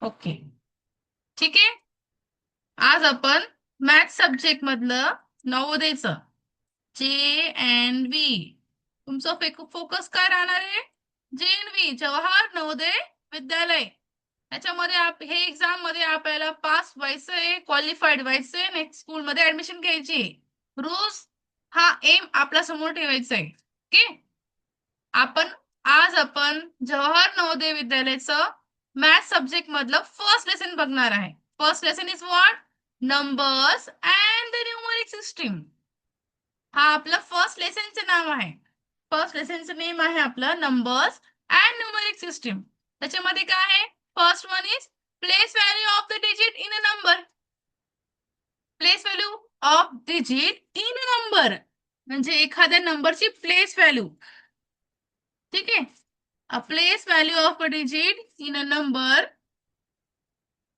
Okay, ठीक आहे. आज आपण मॅथ सब्जेक्ट मधलं नवोदयचं JNV तुमचं फोकस काय राहणार आहे? JNV जवाहर नवोदय विद्यालय. त्याच्यामध्ये हे एक्झाम मध्ये आपल्याला पास व्हायचंय, क्वालिफाईड व्हायचंय, नेक्स्ट स्कूल मध्ये ऍडमिशन घ्यायची. रोज हा एम आपल्या समोर ठेवायचा आहे. ओके, आज आपण जवाहर नवोदय विद्यालयाचं मॅथ सब्जेक्ट मधलं फर्स्ट लेसन बघणार आहे. First lesson is what? Numbers and the numeric system. हा आपलं फर्स्ट लेसनचं नाव आहे. फर्स्ट लेसनचं नेम आहे आपलं नंबर्स अँड न्यूमरिक सिस्टीम. त्याच्यामध्ये काय आहे? First one is place value of the digit in a number. Place value of digit in a number म्हणजे एखाद्या नंबरची प्लेस व्हॅल्यू. ठीक आहे. A place value of a digit in a number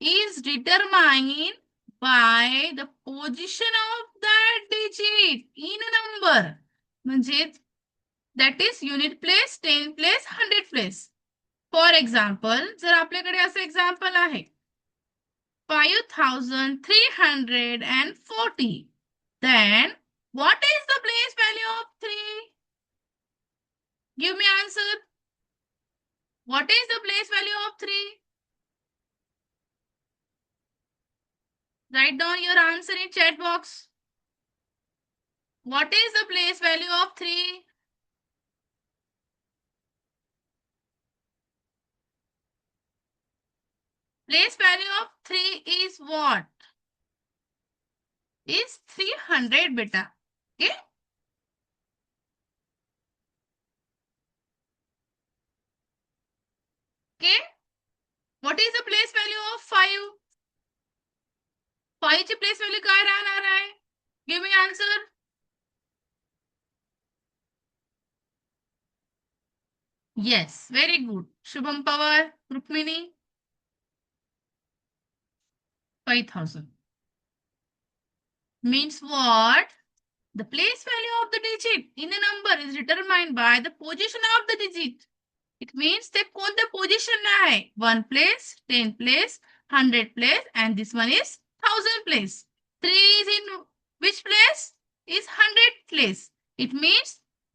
is determined by the position of that digit in a number. म्हणजे that is unit place, 10 place, 100 place. For example, जर आपल्याकडे असं example आहे 5340, then what is the place value of 3? Give me answer. What is the place value of 3? Write down your answer in chat box. What is the place value of 3? Place value of 3 is what? Is 300 beta. Okay? Okay? What is the place value of 5? 5 ची place value काय राहणार आहे? Give me answer. Yes, very good. Shubham Pawar, Rukmini. 5000. Means what? The place value of the digit in a number is determined by the position of the digit. It means ते कोणत्या position आहे? 1 place, 10 place, 100 place, and this one is 1000 place. 3 is in which place? Is 100 place. It means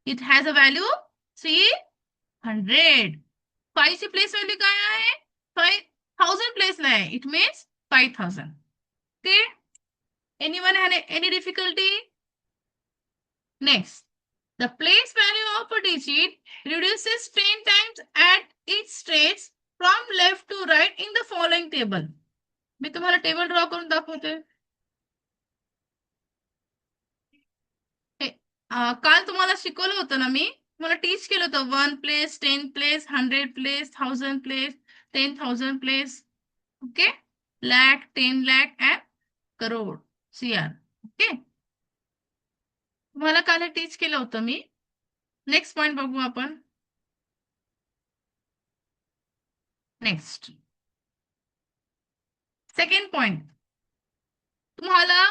it has a value 300. 5 ची place value काय आहे? 5000 place ला आहे. It means 5000. Okay? Anyone had any difficulty? Next. The place value of a digit reduces 10 times at its trace from left to right in the following table. मी तुम्हाला table draw करून दाखवते. काल तुम्हाला शिकवलं होतं ना, मी तुम्हाला टीच केलं होतं 1 place, 10 place, 100 place, 1000 place, 10,000 place. Okay, lakh, 10 lakh and crore, CR. Okay, तुम्हाला काल टीच केलं होतं मी. नेक्स्ट पॉइंट बघू आपण. Next second point. तुम्हाला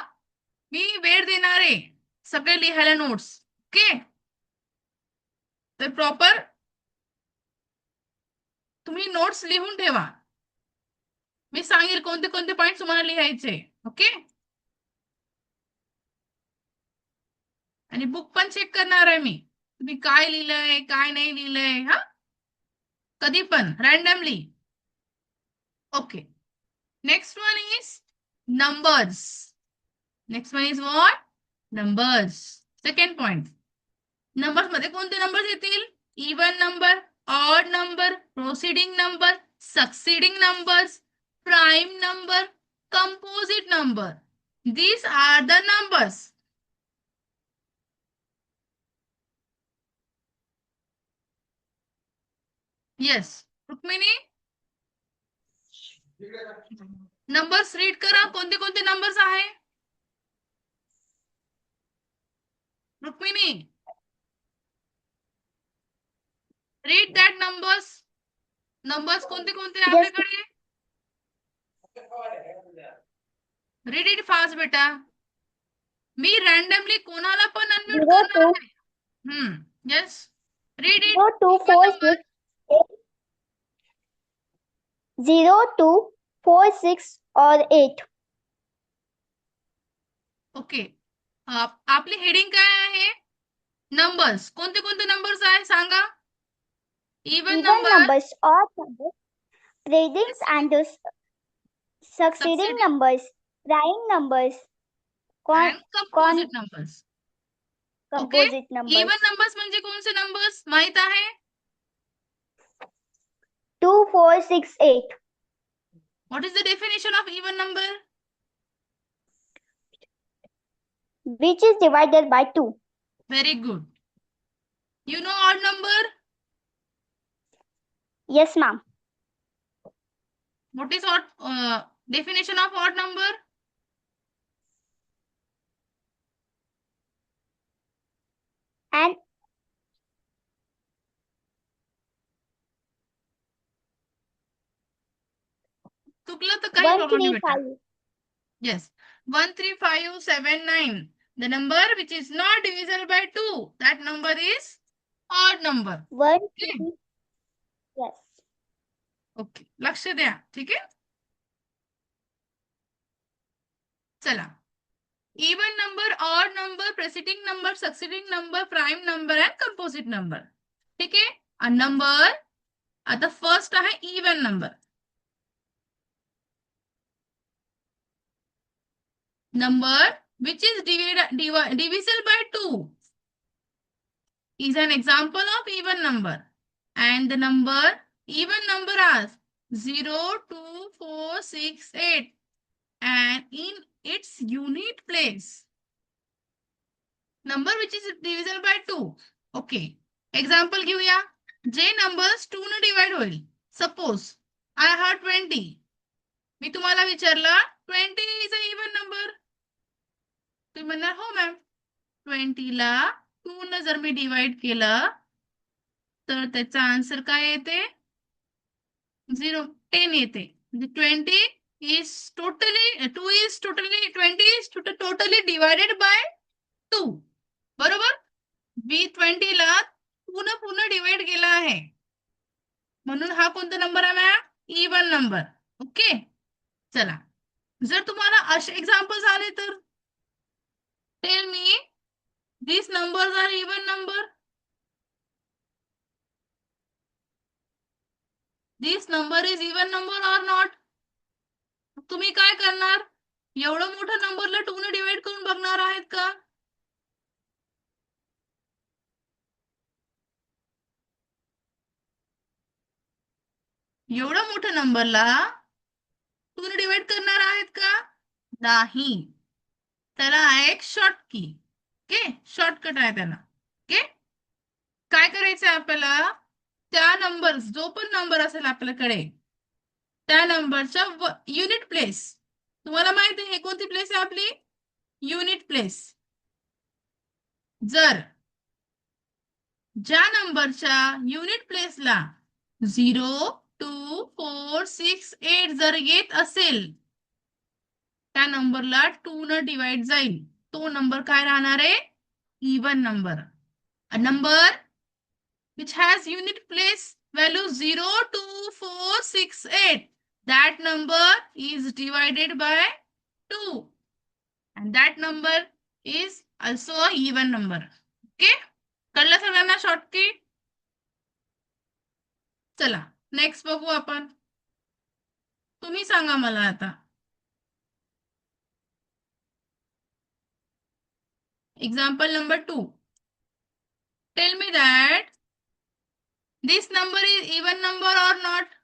मी वेळ देणार आहे सगळे लिहायला नोट्स. ओके, तर प्रॉपर तुम्ही नोट्स लिहून ठेवा. मी सांगेल कोणते कोणते पॉइंट तुम्हाला लिहायचे. ओके, आणि बुक पण चेक करणार आहे मी, तुम्ही काय लिहिलंय काय नाही लिहिलंय. हा, कधी पण randomly. Okay, next one is numbers. Next one is what? Numbers. Second point. Numbers मध्ये कोणते नंबर्स येतील? Even number, odd number, proceeding number, succeeding numbers, prime number, composite number. These are the numbers. Yes, Rukmini numbers read करा. कोणते कोणते numbers आहे? Rukmini read that numbers. Numbers कोणते कोणते आपल्याकडे? रीड इट फास्ट बेटा. मी रॅन्डमली कोणाला पण अनम्यूट 0 करणार 2 आहे. Yes, read it. 0 2 4 6 8 0 2 4, 6 or 8. Okay. आपली हेडिंग काय आहे? नंबर्स. कोणते कोणते नंबर्स आहे सांगा? Even Even number, numbers, odd numbers, trading and succeeding succeeding numbers, prime numbers, and con composite numbers. Okay. composite numbers. Even numbers म्हणजे कोणते नंबर्स माहित आहे? 2, 4, 6, 8. What is the definition of even number? Which is divided by 2. Very good. You know odd number? Yes, ma'am. What is odd definition of odd number? And चुकलं तर काही problem नाही बेटा. 135. Yes. 13579. The number which is not divisible by 2. That number is odd number. 1, Okay. 3. Yes. Okay. लक्ष द्या. ठीक आहे. चला. Even number, odd number, preceding number, succeeding number, prime number and composite number. ठीक आहे. A number. आता first आहे even number. Number which is divisible by 2 is an example of even number. And the number, even number are 0, 2, 4, 6, 8. And in its unit place, number which is divisible by 2. Okay. Example घेऊया. जे numbers 2 ने divide होईल. Suppose I have 20. मी तुम्हाला विचारलं 20 is an even number. तुम्ही म्हणणार हो ma'am. 20 ला 2 ने जर मी डिवाइड केलं तर त्याचा आन्सर काय येते? 0, 10 येते. म्हणजे 20 is totally 2 is totally 20 is totally divided by 2. बरोबर? बी 20 ला 2 ने पूर्ण डिवाइड केला आहे. म्हणून हा कोणता नंबर आहे मॅम? Even number. ओके. चला. जर तुम्हाला असे एक्झाम्पल्स आले तर tell me these numbers are even number. This number is even number or not? तुम्ही काय करणार? एवढं मोठं नंबरला 2 ने डिवाइड करून बघणार आहेत का? एवढं मोठं नंबरला 2 ने डिवाइड करणार आहेत का? नाही. त्याला आहे एक शॉर्ट की. ओके. शॉर्टकट आहे त्याला. ओके. काय करायचं आपल्याला? त्या नंबर, जो पण नंबर असेल आपल्याकडे, त्या नंबरच्या युनिट प्लेस. तुम्हाला माहिती आहे कोणती प्लेस आहे आपली? Unit place. जर ज्या नंबरच्या युनिट प्लेसला 0, 2, 4, 6, 8 जर येत असेल, त्या नंबरला 2 न डिवाइड जाईल. तो नंबर काय राहणार आहे? Even number. A number which has unit place value 0, 2, 4, 6, 8. That number is divided by 2. And that number is also a even number. Okay? कळलं सगळ्यांना शॉर्टकट? चला नेक्स्ट बघू आपण. तुम्ही सांगा मला आता. Example number 2. Tell me that this number is even number or not?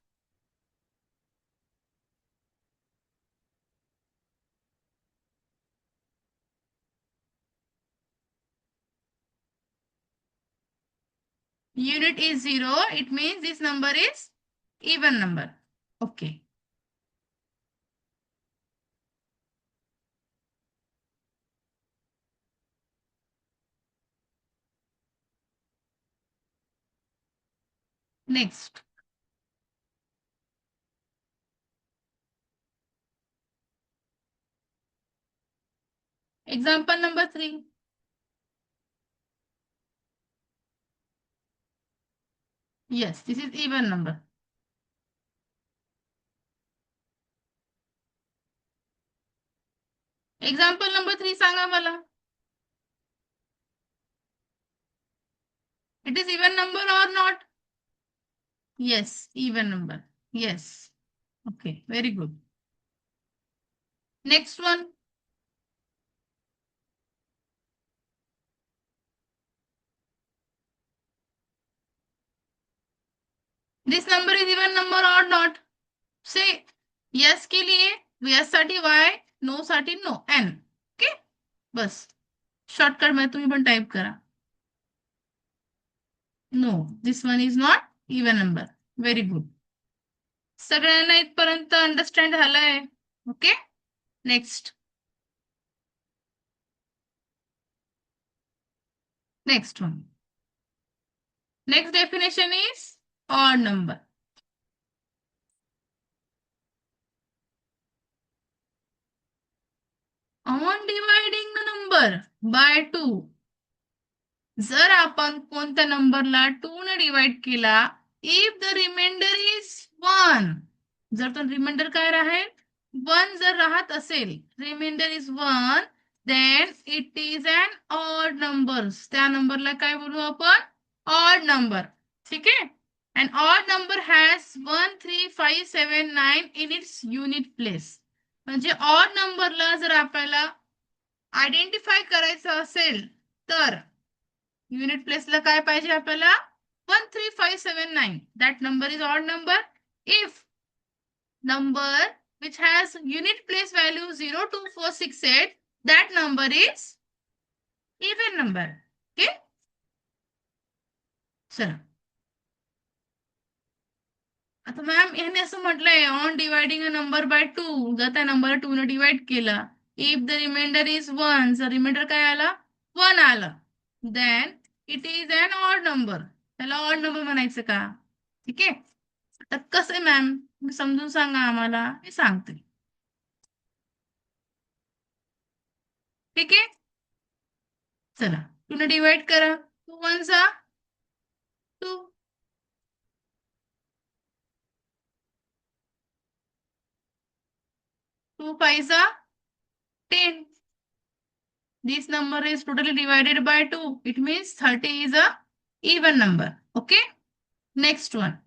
Unit is 0. It means this number is even number. Okay. Next. Example number 3. Yes, this is even number. Example number 3 सांगा मला. It is even number or not? Yes, even number. Yes. Okay, very good. Next one. This number is even number or not? से yes के लिए yes साठी Y, no साठी no N. Okay, बस shortcut मध्ये तुम्ही पण टाइप करा. No, this one is not even number. Very good. सगळ्यांना इथपर्यंत अंडरस्टँड झालंय? Okay, next. Next one. Next definition is odd number. On dividing the number by 2. जर आपण कोणत्या नंबरला 2 ने डिवाइड केला, इफ द रिमाइंडर इज 1, जर तो रिमाइंडर काय राहील? 1 जर राहत असेल, reminder is 1, then it is an odd number. त्या नंबरला काय बोलू आपण? Odd number. ठीक आहे. An odd number has 1, 3, 5, 7, 9 in its unit place. म्हणजे ऑड नंबरला जर आपल्याला आयडेंटिफाय करायचं असेल तर युनिट प्लेसला काय पाहिजे आपल्याला? 1, 3, 5, 7, 9. That number is odd number. If number which has unit place value 0, 2, 4, 6, 8, that number is even number. Okay, चला. आता मॅम याने असं म्हटलंय on dividing a number by 2, जर त्या नंबर 2 ने डिवाइड केला, इफ द रिमाइंडर इज 1, जर रिमाइंडर काय आला? 1 आलं, then it is an odd number. त्याला ऑड नंबर म्हणायचं का? ठीक आहे. तर कसं आहे मॅम, तुम्ही समजून सांगा आम्हाला, मी सांगते. ठीक आहे, चला. 2 ने डिवाइड करा. 2 1 जा 2, 2 5 जा 10. This number is totally divided by 2. It means 30 is a even number. Okay, next one.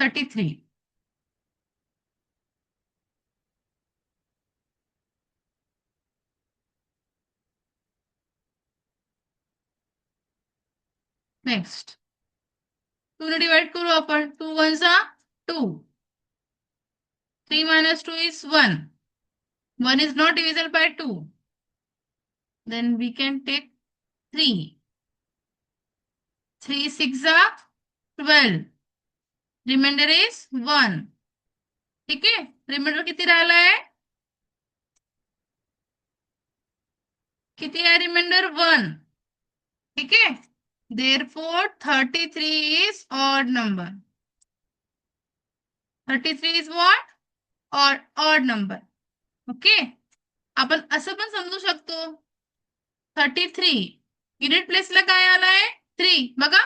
33. Next. 2 ने डिवाइड करू आपण. 2 1 जा 2. 3 minus 2 is 1. 1 is not divisible by 2. Then we can take 3. 3 6 जा 12. Remainder is 1. ठीक आहे, रिमाइंडर किती राहिला आहे? किती आहे रिमाइंडर? 1. ठीक आहे, therefore 33 is odd number. 33 is what? Or odd number. Okay, आपण असं पण समजू शकतो 33 युनिट प्लेसला काय आलाय? 3. बघा,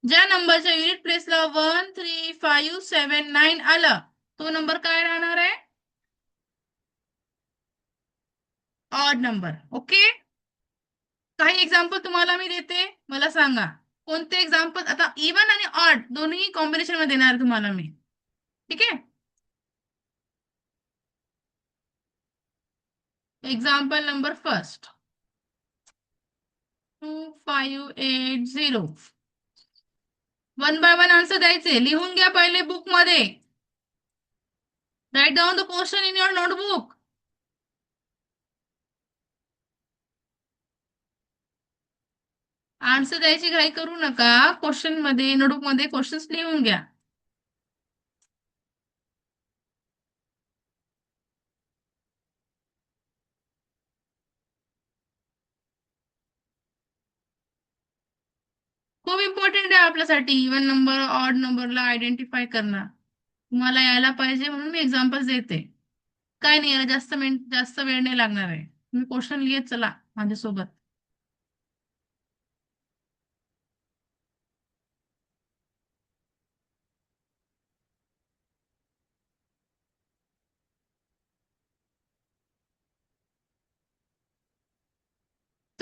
ज्या नंबरच्या युनिट प्लेसला 1, 3, 5, 7, 9 आलं, तो नंबर काय राहणार आहे? Odd number. ओके, काही एक्झाम्पल तुम्हाला मी देते, मला सांगा कोणते एक्झाम्पल. आता इवन आणि ऑड दोन्ही कॉम्बिनेशन मध्ये देणार तुम्हाला मी. ठीक आहे, example number first 2580. 1 by 1 answer द्यायचे. लिहून घ्या पहिले बुक मध्ये. Write down the question in your notebook. Answer द्यायची घाई करू नका. क्वेश्चन मध्ये नोटबुक मध्ये क्वेश्चन्स लिहून घ्या. खूप इम्पॉर्टंट आहे आपल्यासाठी इवन नंबर ऑड नंबरला आयडेंटिफाय करणं. तुम्हाला यायला पाहिजे म्हणून मी एक्झाम्पल्स देते. काय नाही, याला जास्त वेळ नाही लागणार आहे. तुम्ही क्वेश्चन लिहित चला माझ्यासोबत.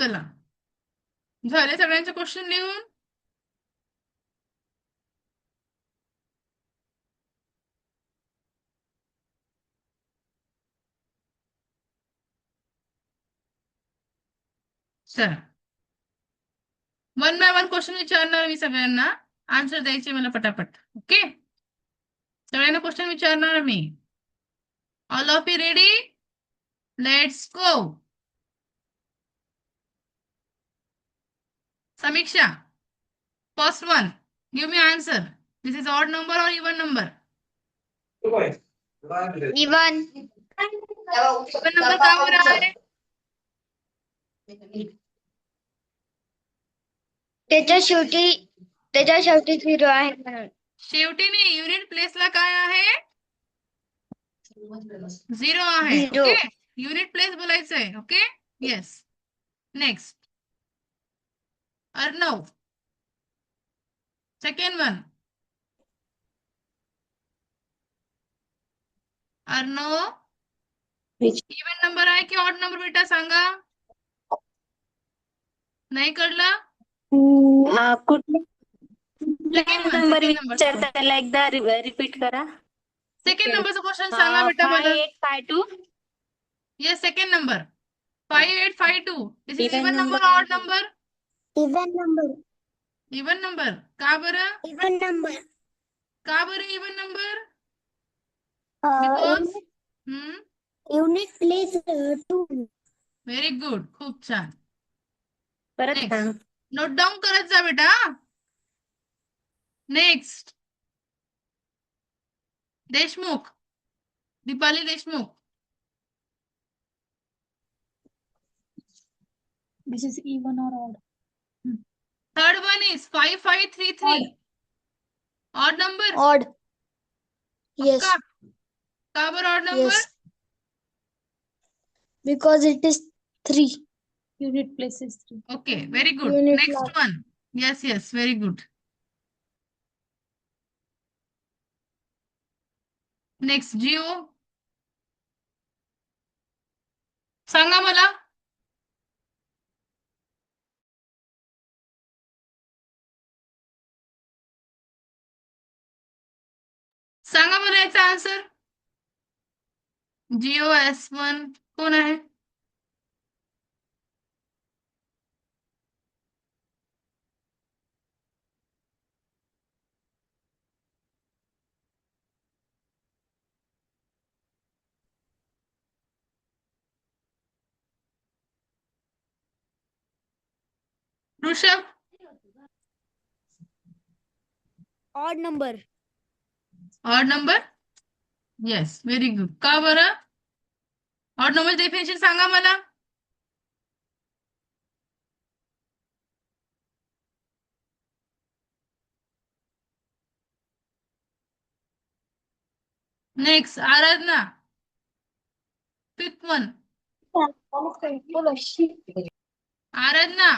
चला, झाले सगळ्यांचे क्वेश्चन लिहून? चला, वन बाय वन क्वेश्चन विचारणार मी सगळ्यांना, आन्सर द्यायचे मला पटापट. ओके, सगळ्यांना क्वेश्चन विचारणार मी. All of you ready? Let's go. Samiksha, first one, give me answer. This is odd number और even number? Even. Even number का हो रहा है? त्याच्या शेवटी 0 आहे म्हणून. शेवटी नाही, युनिट प्लेसला काय आहे? 0 आहे. Zero. ओके, युनिट प्लेस बोलायचंय. Okay, yes. Next, Arnav, second one. Arnav, even number आहे की ऑड नंबर बेटा सांगा? नाही कळलं? कुठला Second one, number second number. विचारता त्याला एकदा रिपीट करा. सेकंड नंबरचा क्वेश्चन सांगा बेटा मला. 5852 yes, second number 5852. This is Even even number, number. Odd number? Even number. Even number. का बरं? Even number. का बरं even number? Because Unit place 2. Very good, खूप छान. परत Next. सांग. नोट डाऊन करत जा बेटा. Next, Deshmukh, Deepali Deshmukh. This is even or odd? Third one is 5533. Odd number? Odd. Yes. का बरं odd number? Yes. Because it is 3. Unit place is 3. Okay, very good. Unit next one. Yes yes, very good. Next, Jio, सांगा मला. सांगा मला याचा answer. Jio S1 कोण आहे? Rishabh, Odd number. Odd number? Yes, very good. का बरं? ऑड नंबर डेफिनेशन सांगा मला. नेक्स्ट, आराधना, फिफ्थ वन. आराधना,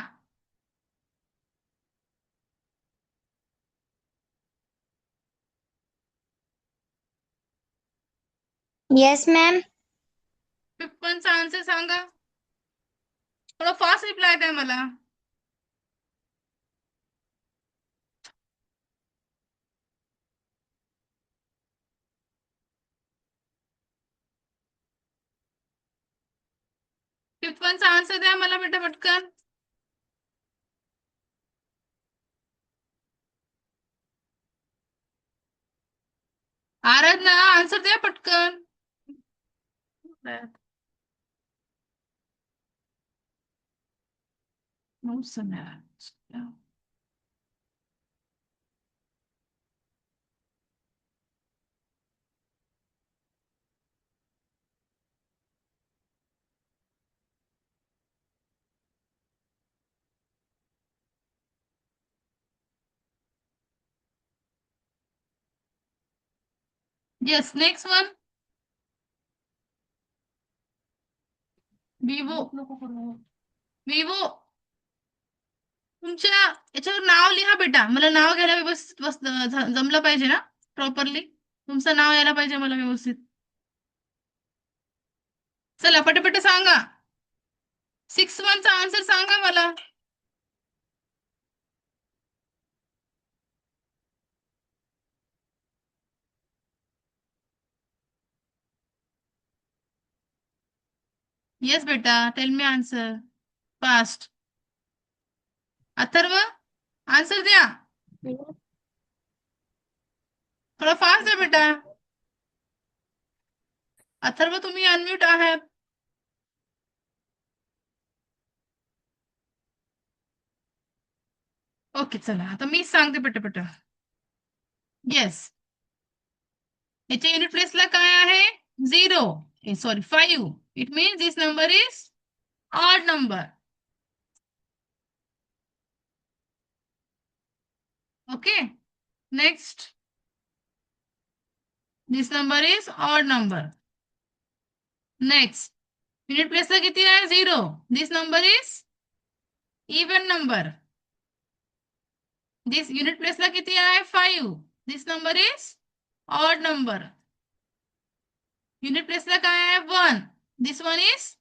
Yes, ma'am. फिफ्थ वनचा आन्सर सांगा. थोडा फास्ट रिप्लाय द्या मला. फिफ्थ वनचा आन्सर द्या मला बेटा पटकन. आराधना, आन्सर द्या पटकन. No, Samara. Yes, next one. Vivo, Vivo, तुमच्या याच्यावर नाव लिहा बेटा. मला नाव घ्यायला व्यवस्थित जमलं पाहिजे ना प्रॉपरली. तुमचं नाव यायला पाहिजे मला व्यवस्थित. चला पटापट सांगा. 6 चा आन्सर सांगा मला. येस बेटा, tell me answer fast. Atharva, answer द्या. थोडं फास्ट द्या बेटा. अथर्व, तुम्ही अनम्यूट आहात. ओके, चला आता मी सांगते पटपट. येस, याच्या युनिट प्लेसला काय आहे? 0, sorry 5. It means this number is odd number. Okay, next. This number is odd number. Next, unit प्लेसला किती आहे? 0. This number is even number. This unit प्लेसला किती आहे? 5. This number is odd number. Unit प्लेसला काय आहे? 1. This one is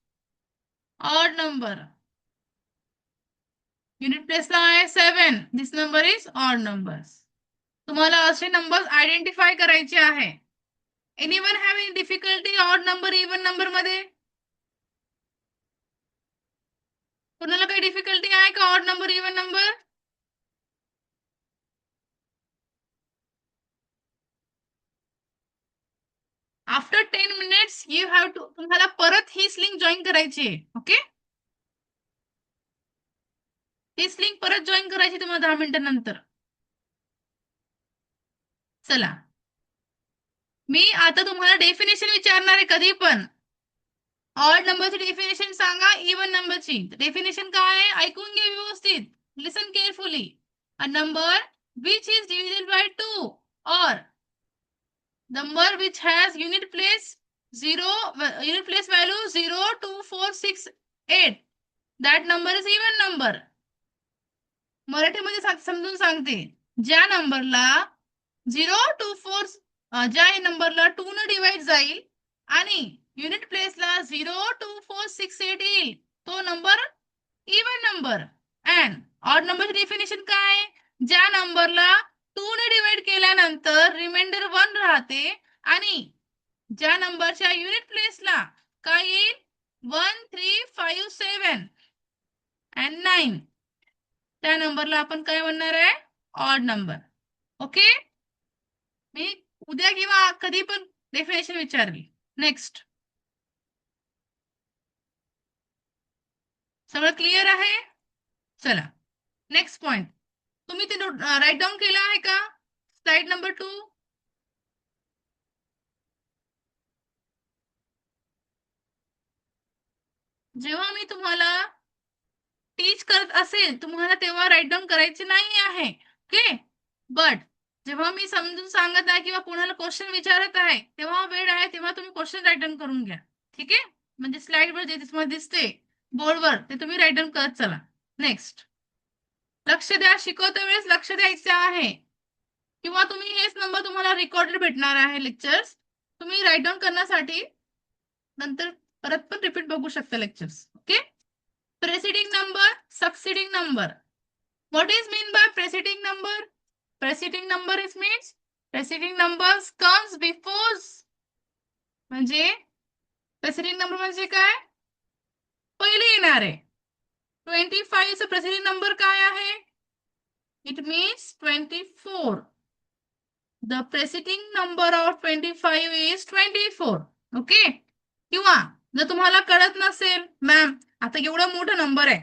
odd number. Unit प्लेसला आहे 7. This number is odd number. तुम्हाला असे नंबर्स आयडेंटिफाय करायचे आहे. Anyone have any difficulty odd number even number मध्ये? कोणाला काही डिफिकल्टी आहे का odd number even number? After 10 minutes you have to, तुम्हाला परत ही लिंक जॉईन करायची आहे. ओके, तीच लिंक परत जॉईन करायची तुम्हाला 10 मिनिटांनंतर. चला, मी आता तुम्हाला डेफिनेशन विचारणार आहे कधी पण. ऑड नंबरची डेफिनेशन सांगा, इवन नंबरची डेफिनेशन काय आहे ऐकून घ्या व्यवस्थित. Listen carefully. A number which is divisible by 2 or number which has unit place value 0, 2, 4, 6, 8, that number is even number. मराठीमध्ये समजून सांगते. ज्या नंबरला 0, 2, 4, ज्या नंबरला 2 ने डिवाइड जाईल आणि युनिट प्लेसला 0, 2, 4, 6, 8 येईल, तो number even number. And odd नंबरची डेफिनेशन काय? ज्या नंबरला 2 ने डिवाइड केल्यानंतर रिमाइंडर 1 राहते आणि ज्या नंबरच्या युनिट प्लेसला काय येईल? 1, 3, 5, 7 and 9, त्या नंबरला आपण काय म्हणणार आहे? Odd number. ओके, मी उद्या किंवा कधी पण डेफिनेशन विचारली. नेक्स्ट, सगळं क्लिअर आहे? चला, नेक्स्ट पॉइंट. तुम्ही ते राईट डाऊन केलं आहे का? Slide number 2. जेव्हा मी तुम्हाला टीच करत असेल तुम्हाला तेव्हा राईट डाऊन करायचे नाही आहे. ओके, बट जेव्हा मी समजून सांगत आहे किंवा कोणाला क्वेश्चन विचारत आहे तेव्हा वेळ आहे तेव्हा तुम्ही क्वेश्चन राईट डाऊन करून घ्या. ठीक आहे, म्हणजे स्लाइडवर जे दिसते बोर्डवर ते तुम्ही राईट डाऊन करत चला. नेक्स्ट, लक्ष द्या, शिकवते वेळेस लक्ष द्यायचं आहे. किंवा तुम्ही हेच नंबर तुम्हाला रेकॉर्डेड भेटणार आहे लेक्चर्स. तुम्ही राईट डाऊन करण्यासाठी नंतर परत पण रिपीट बघू शकता lectures. Okay, preceding number, succeeding number. What is mean by preceding number? Preceding number is means preceding numbers comes before. म्हणजे preceding number म्हणजे काय? पहिले येणार आहे. 25 चा preceding number काय आहे? It means 24. The preceding number of 25 is 24. Okay? किंवा जर तुम्हाला कळत नसेल, मॅम आता एवढा मोठा नंबर आहे,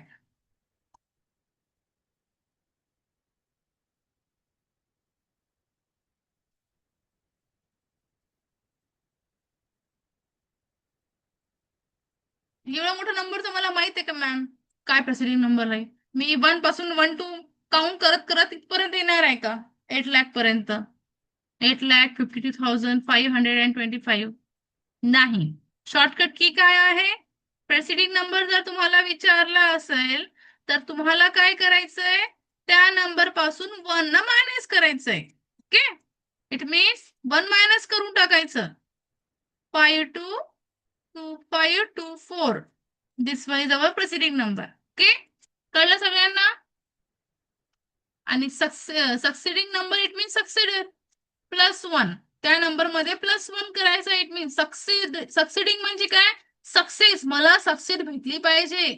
एवढा मोठा नंबर तुम्हाला माहित आहे का मॅम काय प्रेसिडिंग नंबर आहे? मी 1 पासून 1 to काउंट करत करत इथपर्यंत येणार आहे का? 8 लाख पर्यंत? 8,52,525 नाही. शॉर्टकट की काय आहे? प्रेसिडिंग नंबर जर तुम्हाला विचारला असेल तर तुम्हाला काय करायचंय? त्या नंबर पासून 1 ना मायनस करायचंय. ओके, इट मीन्स 1 मायनस करून टाकायचं. 5 to 4. This one is our preceding number. Okay, कळलं सगळ्यांना? आणि succeeding number it means successor +1. त्या नंबर मध्ये +1 करायचं. इट मीन्स सक्सिडिंग म्हणजे काय? सक्सेस. मला सक्सेस भेटली पाहिजे.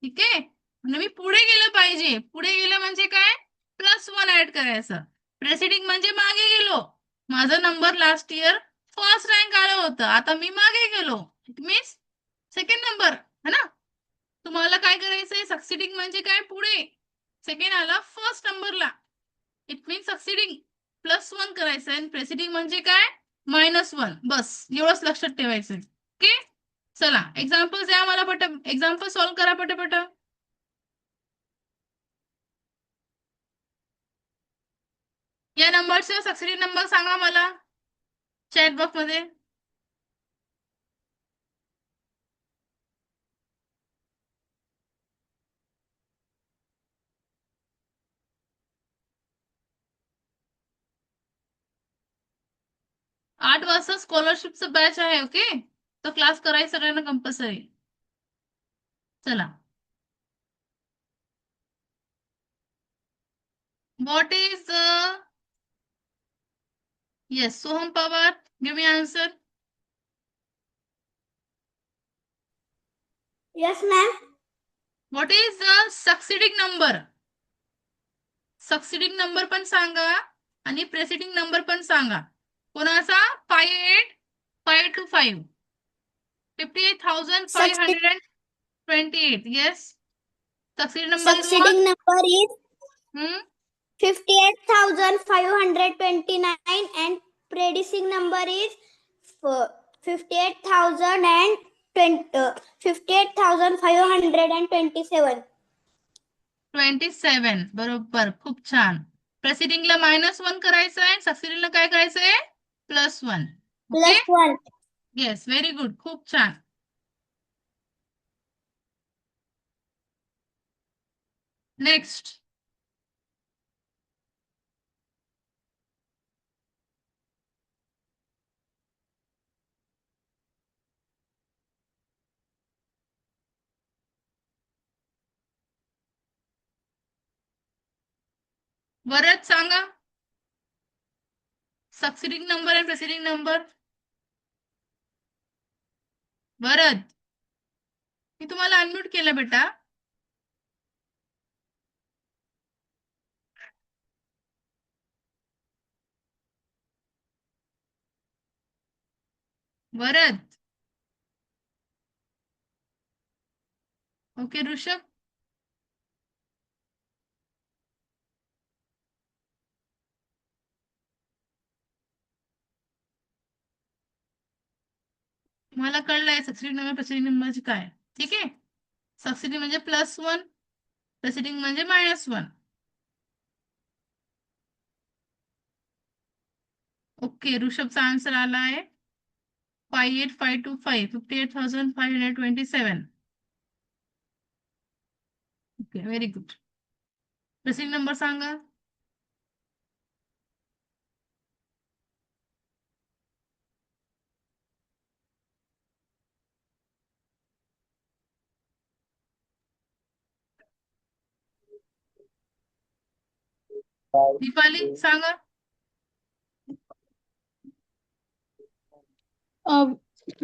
ठीक आहे, म्हणजे मी पुढे गेलं पाहिजे. पुढे गेलं म्हणजे काय? +1 ऍड करायचं. प्रेसिडिंग म्हणजे मागे गेलो. माझा number last year first rank आलं होतं, आता मी मागे गेलो. इट मीन्स सेकंड नंबर, है ना? तुम्हाला काय करायचंय? सक्सिडिंग म्हणजे काय? पुढे. सेकंड आला फर्स्ट नंबरला. इट मीन्स सक्सिडिंग +1 करायचं. आणि प्रेसिडिंग म्हणजे काय? -1. बस एवढंच लक्षात ठेवायचं. ओके, चला एक्झाम्पल द्या मला एक्झाम्पल सॉल्व्ह करा पटापट. या नंबरचे सक्सिडिंग नंबर सांगा मला चॅट बॉक्स मध्ये. आठ वाजता स्कॉलरशिपचं बॅच आहे. ओके, तो क्लास करायचा सगळ्यांना कंपल्सरी. चला, what is yes Soham Pawar, give me answer. Yes, ma'am. What is the succeeding number? Succeeding number पण सांगा आणि प्रेसिडिंग नंबर पण सांगा. कोणाचा? 58,525. 58,528. Yes, succeeding number is what? Succeeding number is Hmm? 58,529 and predecessing number is 58,527. 27. बरोबर, खूप छान. प्रेसिडिंगला -1 करायचं आहे, सक्सिडिंगला काय करायचंय? +1. ओके, +1. येस, व्हेरी गुड, खूप छान. नेक्स्ट, वरद सांगा सक्सिडिंग नंबर आणि प्रेसिडिंग नंबर. वरद, मी तुम्हाला अनम्यूट केलं बेटा. वरद. ओके, ऋषभ. तुम्हाला कळलंय सक्सिडिंग नंबर प्रेसिडिंग नंबरचे काय? ठीक आहे, सक्सिडिंग म्हणजे +1, प्रेसिडिंग म्हणजे -1. ओके, ऋषभचा आन्सर आला आहे 58,525. 58,527. Okay, very good. Preceding number सांगा. दीपाली सांगा.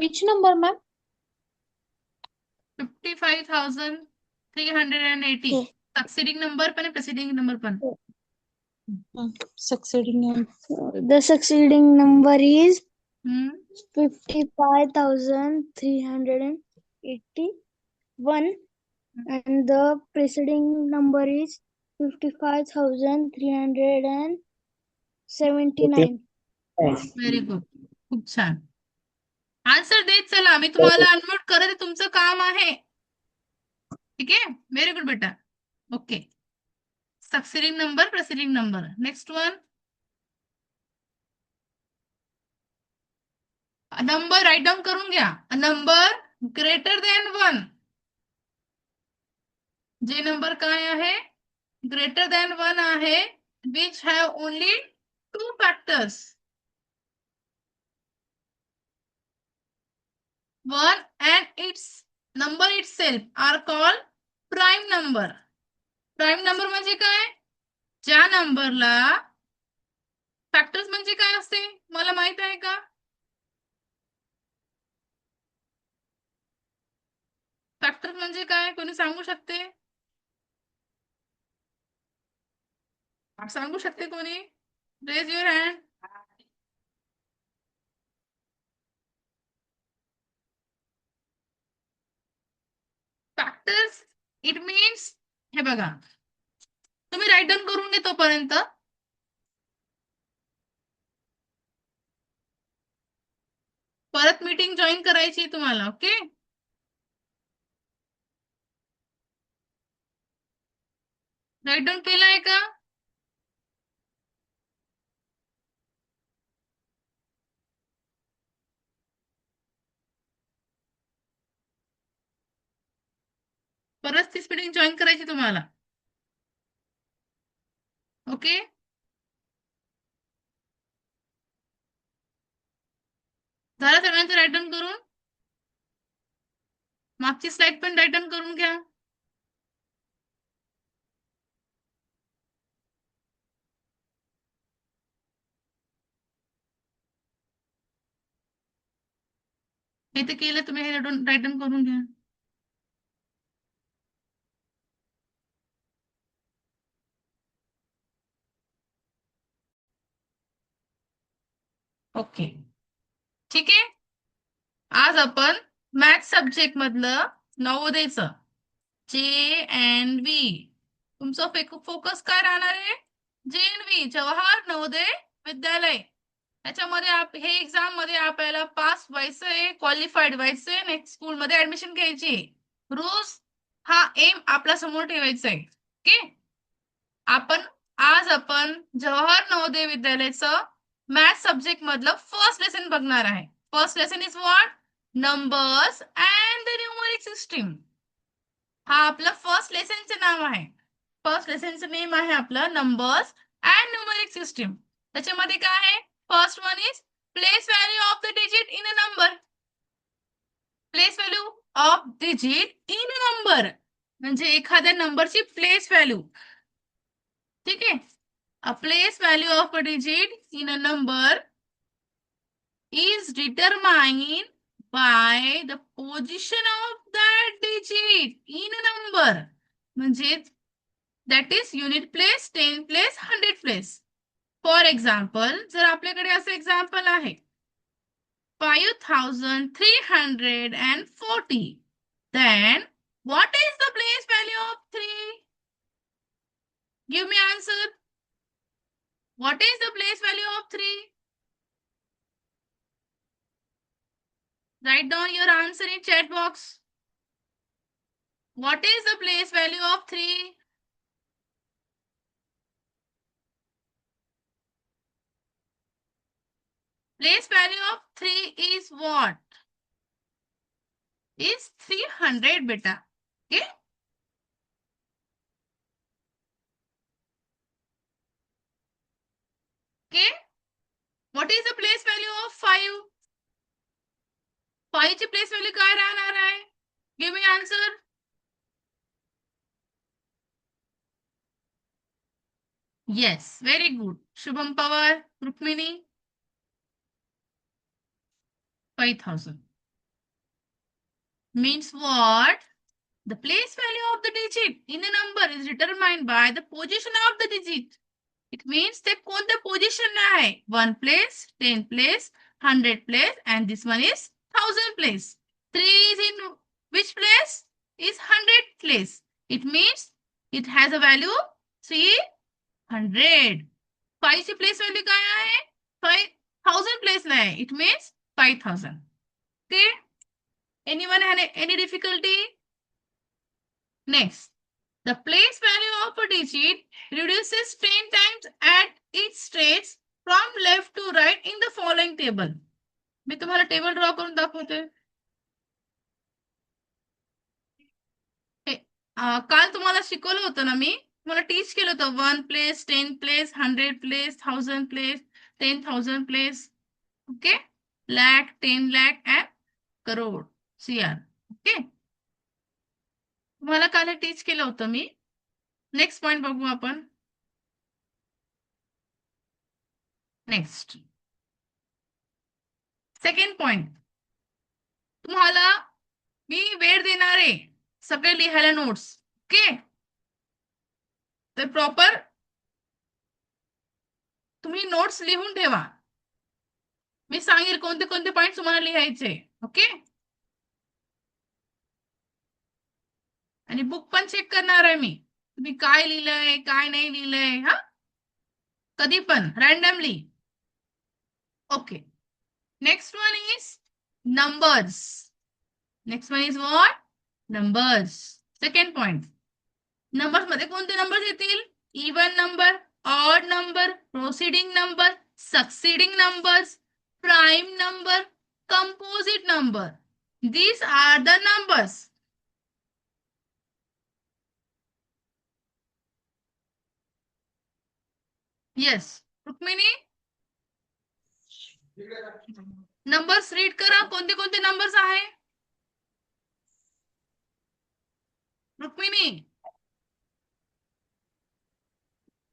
Which number, ma'am? 55,380. Okay. Succeeding number पण प्रेसिडिंग नंबर पण. Succeeding number. The succeeding number is हम्म, 55,381 and the preceding number is 55,379. Very good, खूप छान. आन्सर देत चला, मी तुम्हाला अनम्यूट करत, तुमचं काम आहे. ठीक आहे, व्हेरी गुड बेटा. Okay, succeeding number preceding number. Next one, number right down करून घ्या. Number greater than 1. जे नंबर काय आहे? ग्रेटर दॅन 1 आहे, which have only 2 factors. 1 and its number itself are called prime number. Prime number म्हणजे काय? ज्या नंबरला फॅक्टर्स म्हणजे काय असते मला माहित आहे का? फॅक्टर म्हणजे काय कोणी सांगू शकते? सांगू शकते कोणी? Raise your hand. Factors it means, हे बघा तुम्ही राईट डाऊन करून घे तोपर्यंत. परत मीटिंग जॉईन करायची तुम्हाला. ओके, राईट डाऊन केलं आहे का? परत तीच मीटिंग जॉईन करायची तुम्हाला. ओके, झालं सगळ्यांचं राईट डाऊन करून? मागची स्लाइड पण राईट डाऊन करून घ्या. हे ते केलं तुम्ही, हे राईट डाऊन करून घ्या. ओके, ठीक आहे. आज आपण मॅथ सब्जेक्ट मधलं नवोदयचं JNV, तुमचं फोकस काय राहणार आहे? JNV जवाहर नवोदय विद्यालय. त्याच्यामध्ये हे एक्झाम मध्ये आपल्याला पास व्हायचंय, क्वालिफाईड व्हायचंय, नेक्स्ट स्कूल मध्ये ऍडमिशन घ्यायची. रोज हा एम आपल्या समोर ठेवायचा आहे. ओके, आज आपण जवाहर नवोदय विद्यालयाचं मॅथ सब्जेक्ट मधलं फर्स्ट लेसन बघणार आहे. First lesson is what? Numbers and the numeric system. हा आपलं फर्स्ट लेसनचं नाव आहे. फर्स्ट लेसनचं नेम आहे आपलं नंबर्स अँड न्यूमरिक सिस्टीम. त्याच्यामध्ये काय आहे? First one is place value of the digit in a number. Place value of digit in a number म्हणजे एखाद्या नंबरची प्लेस व्हॅल्यू. ठीक आहे, a place value of a digit in a number is determined by the position of that digit in a number. म्हणजे that is unit place, 10 place, 100 place. For example, जर आपल्याकडे असं example आहे 5340, then what is the place value of 3? Give me answer. What is the place value of 3? Write down your answer in chat box. What is the place value of 3? Place value of 3 is what? Is 300 beta. Okay. Okay. What is the place value of 5? 5 ची place value काय राहणार आहे? Give me answer. Yes, very good. Shubham Pawar, Rukmini. 5,000. Means what? The place value of the digit in a number is determined by the position of the digit. It means ते कोणत्या position आहे? 1 place, 10 place, 100 place, and this one is 1000 place. 3 is in which place? Is 100 place. It means it has a value 300. 5 ची place value काय आहे? 5000 place नाही. It means 5000. Okay? Anyone had any difficulty? Next. The place value of a digit reduces 10 times at each stage from left to right in the following table. मी तुम्हाला table draw करून दाखवते. काल तुम्हाला शिकवलं होतं ना, मी तुम्हाला टीच केलं होतं 1 place, 10 place, 100 place, 1000 place, 10,000 place. Okay, lakh, 10 lakh and crore, CR. Okay, तुम्हाला काल हे टीच केलं होतं मी. नेक्स्ट पॉइंट बघू आपण. Next second point. तुम्हाला मी वेळ देणार आहे सगळे लिहायला नोट्स. ओके, तर प्रॉपर तुम्ही नोट्स लिहून ठेवा. मी सांगेल कोणते कोणते पॉइंट तुम्हाला लिहायचे. ओके, आणि बुक पण चेक करणार आहे मी, तुम्ही काय लिहिलंय काय नाही लिहिलंय. हा, कधी पण randomly. Okay, next one is numbers. Next one is what? Numbers. Second point. Numbers मध्ये कोणते नंबर्स येतील? Even number, odd number, proceeding number, succeeding numbers, prime number, composite number. These are the numbers. Yes, Rukmini numbers read करा. कोणते कोणते numbers आहे? Rukmini,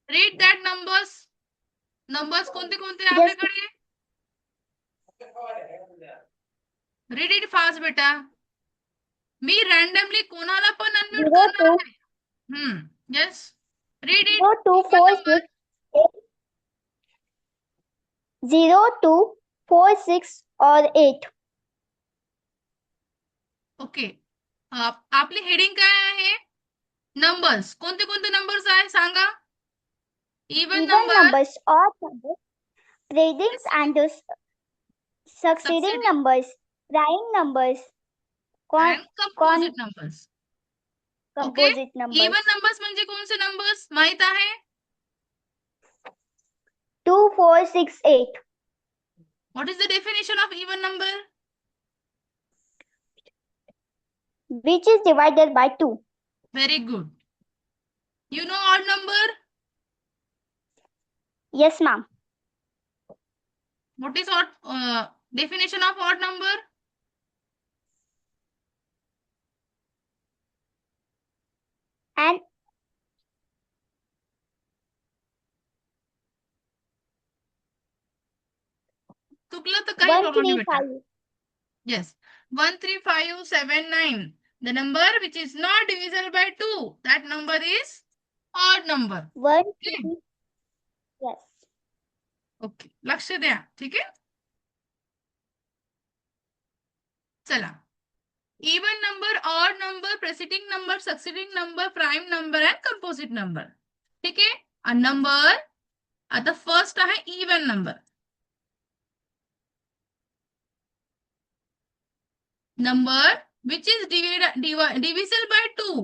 read that numbers. Numbers कोणते कोणते आहे Yes. आपल्याकडे? रीड इट फास्ट बेटा. मी रॅन्डमली कोणाला पण अनम्यूट 0, करणार 2, आहे. Yes, read it. 0, 2, 4, 6, 8. 0, 2, 4, 6 or 8. Okay, आपली हेडिंग काय आहे? नंबर्स. कोणते कोणते नंबर्स आहे सांगा? Even Even number, numbers, odd numbers, predicts and succeeding Succeeding. numbers, prime numbers, and composite numbers. composite numbers. Even numbers म्हणजे कोणते नंबर्स माहित आहे? 2, 4, 6, 8. What is the definition of even number? Which is divided by 2. Very good. You know odd number? Yes, ma'am. What is odd definition of odd number? And चुकलं तर काही 1, problem 3, नाही बेटा. 5. Yes, 1, 3, 5, 7, 9. The number which is not divisible by 2, that number is odd number. 1, Okay. 3. Yes. Okay, लक्ष द्या. ठीक आहे, चला. Even number, odd number, preceding number, succeeding number, prime number and composite number. ठीक आहे. नंबर आता फर्स्ट आहे even number. Number which is divisible by 2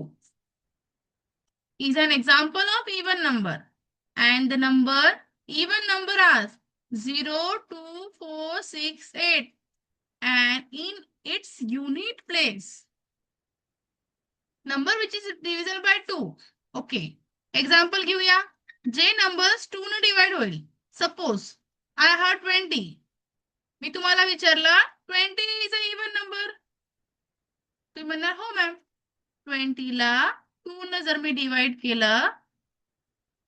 is an example of even number, and the number even number are 0, 2, 4, 6, 8 and in its unit place. Number which is divisible by 2. Okay, example घेऊया. जे numbers 2 ने divide होईल. Suppose I have 20. मी तुम्हाला विचारलं 20 is a even number. तुम्ही म्हणणार हो ma'am. 20 ला 2 ने जर मी डिवाइड केलं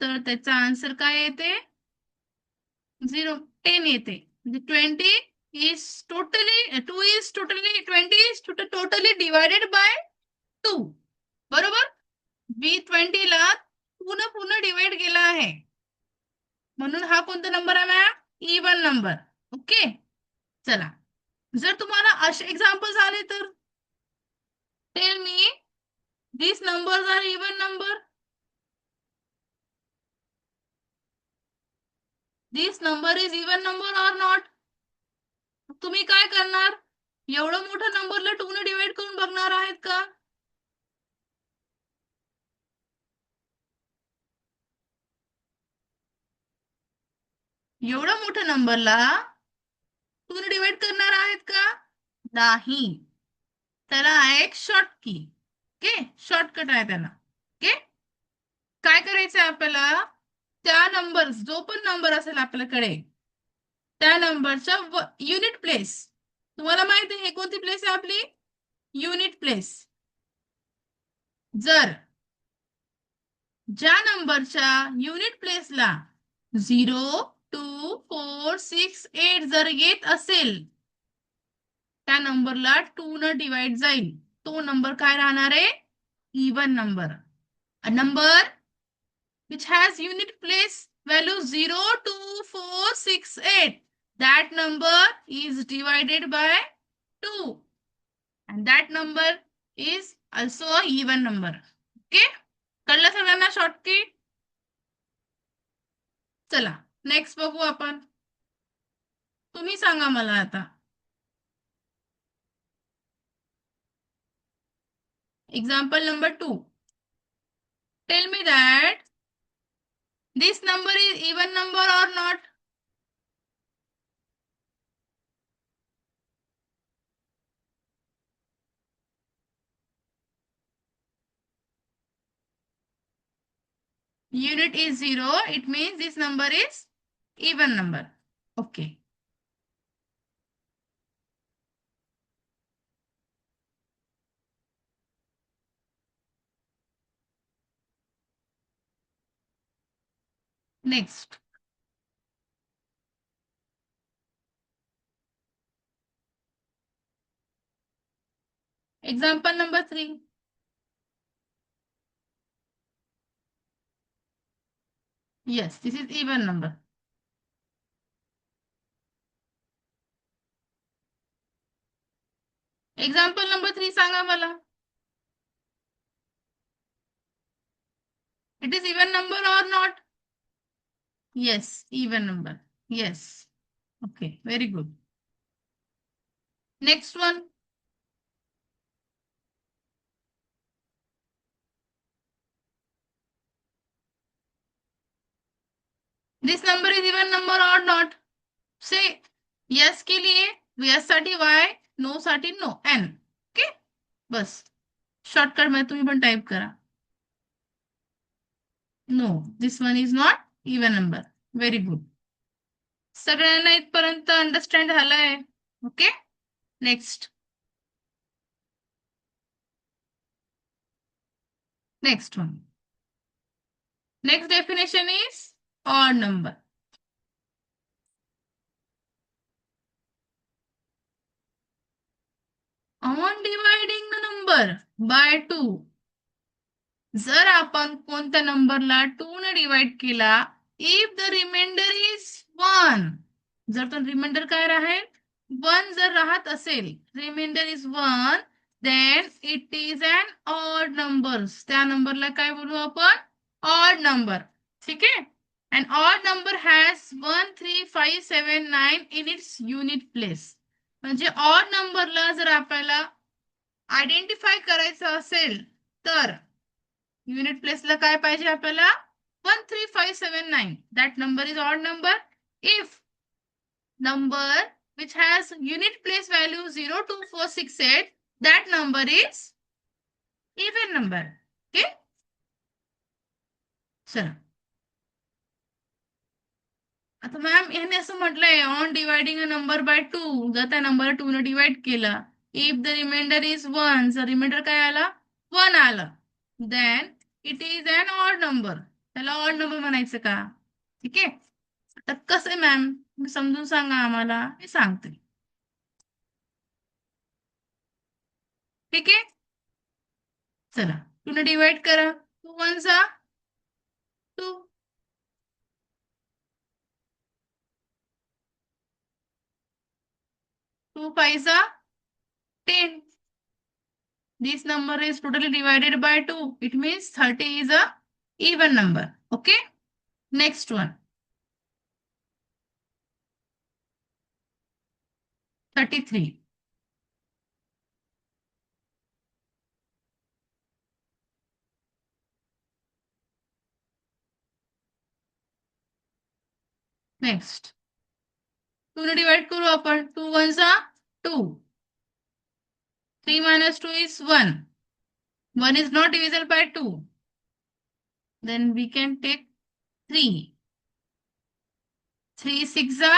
तर त्याचा आन्सर काय येते? 0, 10 येते. म्हणजे 20 is totally 2 is totally 20 is totally divided by 2. बरोबर? मी 20 ला 2 ने पूर्ण डिवाइड केला आहे, म्हणून हा कोणता नंबर आहे मॅम? Even number. ओके, चला. जर तुम्हाला असे एक्झाम्पल्स आले तर tell me these numbers are even number. This number is even number or not? तुम्ही काय करणार? एवढं मोठं नंबरला 2 ने डिवाइड करून बघणार आहेत का? एवढं मोठं नंबरला 2 ने डिवाइड करणार आहेत का? नाही. त्याला आहे एक शॉर्ट की. ओके, शॉर्टकट आहे त्याला. ओके, काय करायचं आपल्याला? त्या नंबर, जो पण नंबर असेल आपल्याकडे, त्या नंबरच्या युनिट प्लेस. तुम्हाला माहिती आहे कोणती प्लेस आहे आपली? Unit place. जर ज्या नंबरच्या युनिट प्लेसला 0, 2, 4, 6, 8 जर येत असेल त्या नंबरला 2 न डिवाइड जाईल. तो नंबर काय राहणार आहे? Even number. A number which has unit place value 0, 2, 4, 6, 8. That number is divided by 2. And that number is also a even number. Okay? कळलं सगळ्यांना शॉर्टकट? चला नेक्स्ट बघू आपण. तुम्ही सांगा मला आता. Example number 2. Tell me that this number is even number or not? Unit is 0. It means this number is even number. Okay. Next. Example number 3. Yes, this is even number. Example number 3 सांगा मला. It is even number or not? Yes, even number. Yes. Okay, very good. Next one. This number is even number or not? Say yes के लिए yes साठी y, no साठी no, n. Okay? बस. Shortcut में तुम्ही पण type करा. No, this one is not even number. Very good. सगळ्यांना इथपर्यंत understand झालंय. Okay? Next. Next one. Next definition is odd number. On dividing the number by 2. जर आपण कोणत्या नंबरला 2 ने डिवाइड केला, if the remainder is 1. जर तो रिमाइंडर काय राहील? 1 जर राहत असेल, reminder is 1, then it is an odd number. त्या नंबरला काय बोलू आपण? Odd number. ठीक आहे? An odd number has 1, 3, 5, 7, 9 in its unit place. म्हणजे odd नंबरला जर आपल्याला आयडेंटिफाय करायचं असेल तर युनिट प्लेसला काय पाहिजे आपल्याला? 1, 3, 5, 7, 9. That number is odd number. If number which has unit place value 0, 2, 4, 6, 8, that number is even number. Okay? चला. आता मॅम याने असं म्हटलंय on dividing a number by 2. जर त्या नंबर 2 ने डिवाइड केला, इफ द रिमाइंडर इज 1, जर रिमाइंडर काय आला? 1 आलं, then it is an odd number. त्याला ऑड नंबर म्हणायचं का? ठीक आहे? आता कसं आहे मॅम, तुम्ही समजून सांगा आम्हाला. मी सांगते. ठीक आहे? चला 2 ने डिवाइड करा. 2 1 जा 2, 2 5 जा 10. This number is totally divided by 2. It means 30 is a even number. Okay? Next one. 33. Next. 2 ने divide करू आपण. 2 1 जा 2. 3 minus 2 is 1. 1 is not divisible by 2. Then we can take 3. 3 6 जा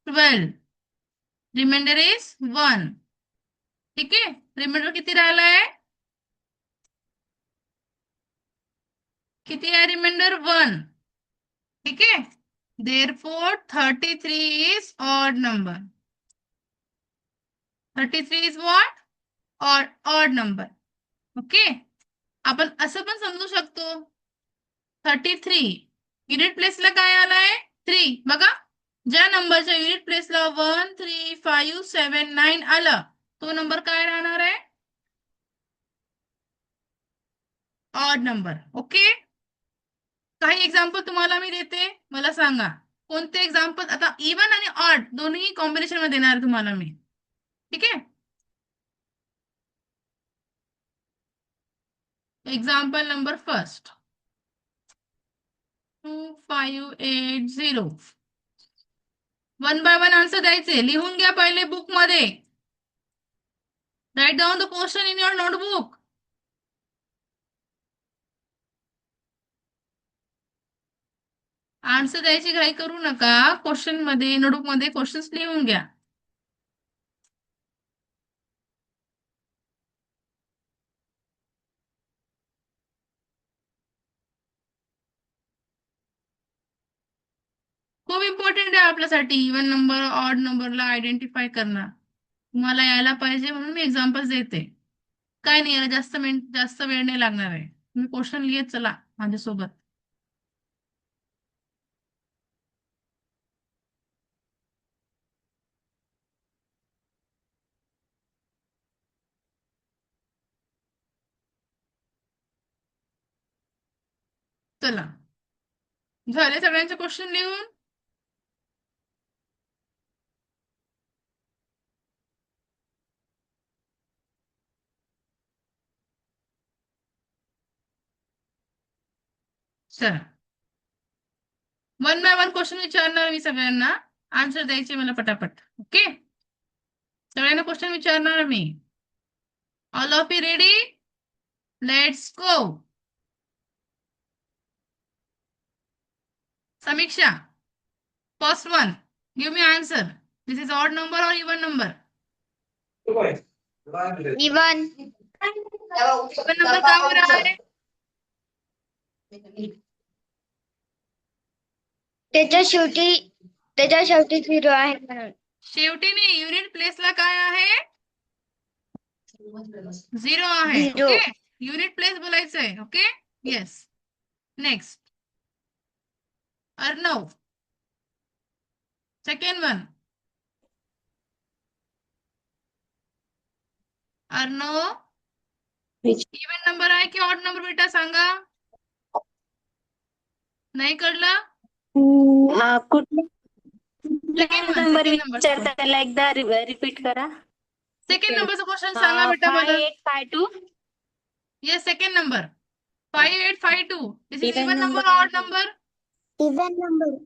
12. Remainder is 1. ठीक आहे? रिमाइंडर किती राहिला आहे? किती आहे रिमाइंडर 1. ठीक आहे. Therefore 33 is odd number. 33 is what? Odd number. Okay. आपण असं पण समजू शकतो 33 युनिट प्लेसला काय आलाय 3. बघा ज्या नंबरच्या युनिट प्लेसला 1 3 5 7 9 आलं तो नंबर काय राहणार आहे ऑड नंबर. ओके. काही एक्झाम्पल तुम्हाला मी देते मला सांगा कोणते एक्झाम्पल. आता इवन आणि ऑड दोन्ही कॉम्बिनेशन मध्ये देणार तुम्हाला मी. ठीक आहे. Example number first 2580. 1 by 1 answer द्यायचे. लिहून घ्या पहिले बुक मध्ये. Write down the question in your notebook. Answer द्यायची घाई करू नका. क्वेश्चन मध्ये नोटबुक मध्ये क्वेश्चन्स लिहून घ्या. खूप इम्पॉर्टंट आहे आपल्यासाठी इवन नंबर ऑड नंबरला आयडेंटिफाय करणं. तुम्हाला यायला पाहिजे म्हणून मी एक्झाम्पल्स देते. काय नाही याला जास्त वेळ नाही लागणार आहे. तुम्ही क्वेश्चन लिहित चला माझ्यासोबत. चला झाले सगळ्यांचे क्वेश्चन लिहून. चला 1 by 1 क्वेश्चन विचारणार मी सगळ्यांना. आन्सर द्यायचे मला पटापट. ओके. सगळ्यांना क्वेश्चन विचारणार मी. All of you ready? Let's go. Samiksha first one give me answer. This is odd number और even number? Even. Even number का हो रहा है? त्याच्या शेवटी 0 आहे म्हणून. शेवटी नाही युनिट प्लेसला काय आहे 0 आहे. Zero. ओके. युनिट प्लेस बोलायचंय. Okay. Yes. Next Arnav. Second one Arnav even number आहे की ऑड नंबर बेटा सांगा. नाही कळलं? कुठला Second one, number second number. विचारता त्याला एकदा रिपीट करा. सेकंड नंबरचा क्वेश्चन सांगा बेटा मला. 5852. Yes second number 5852. This is Even even number number. Odd number? Even number.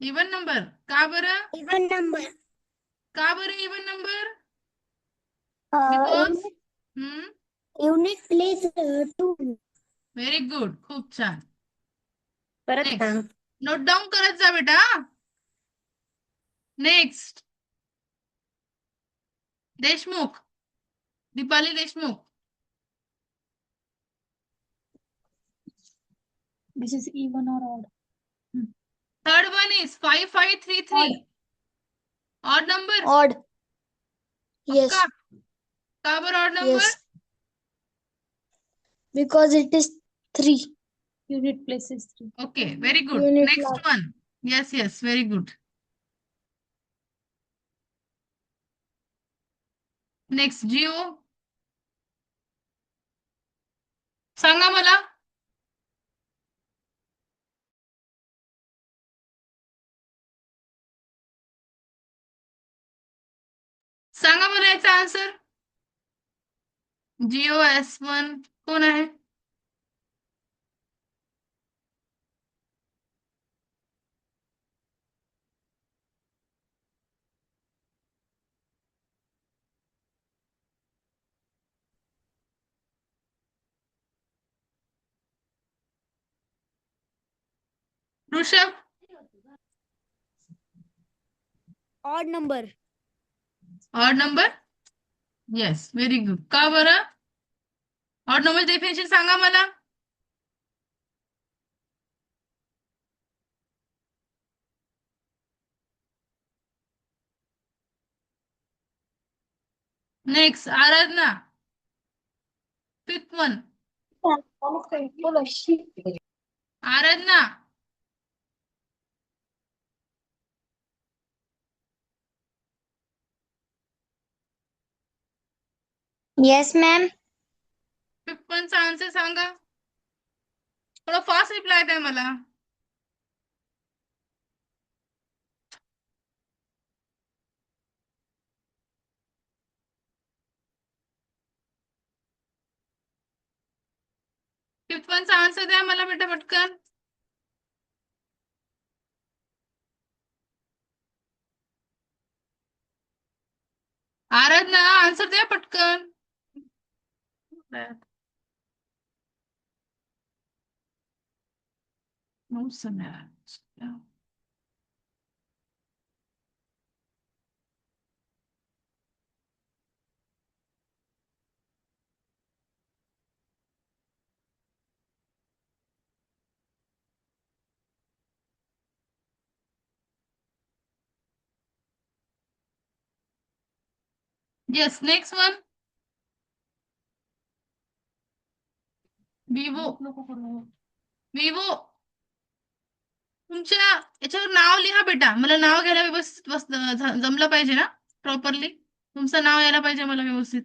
Even number. का बरं? Even number. का बरं even number? Because unit place 2. Very good. खूप छान. परत Next. सांग. नोट डाऊन करत जा बेटा. Next Deshmukh. Deepali Deshmukh. This is even or odd. Third one is 5533. Odd number? Odd. Yes. का बरं odd number? Yes. Because it is 3. Unit place is 3. Okay very good. Unit next last. One. Yes very good. Next Jio सांगा मला. सांगा मला याचा answer. Jio S1 कोण आहे? Rishabh. Odd number. Odd number? Yes very good. का बरं? ऑड नंबर डेफिनेशन सांगा मला. नेक्स्ट आराधना, फिफ्थ वन, आराधना. Yes, ma'am. फिफ्थ वनचा आन्सर सांगा. थोडं फास्ट रिप्लाय द्या मला. फिफ्थ वनचा आन्सर द्या मला बेटा पटकन. आराधना आन्सर द्या पटकन. No समय. Yes, next one. विवो. तुमच्या याच्यावर नाव लिहा बेटा. मला नाव घ्यायला व्यवस्थित जमलं पाहिजे ना प्रॉपरली. तुमचं नाव यायला पाहिजे मला व्यवस्थित.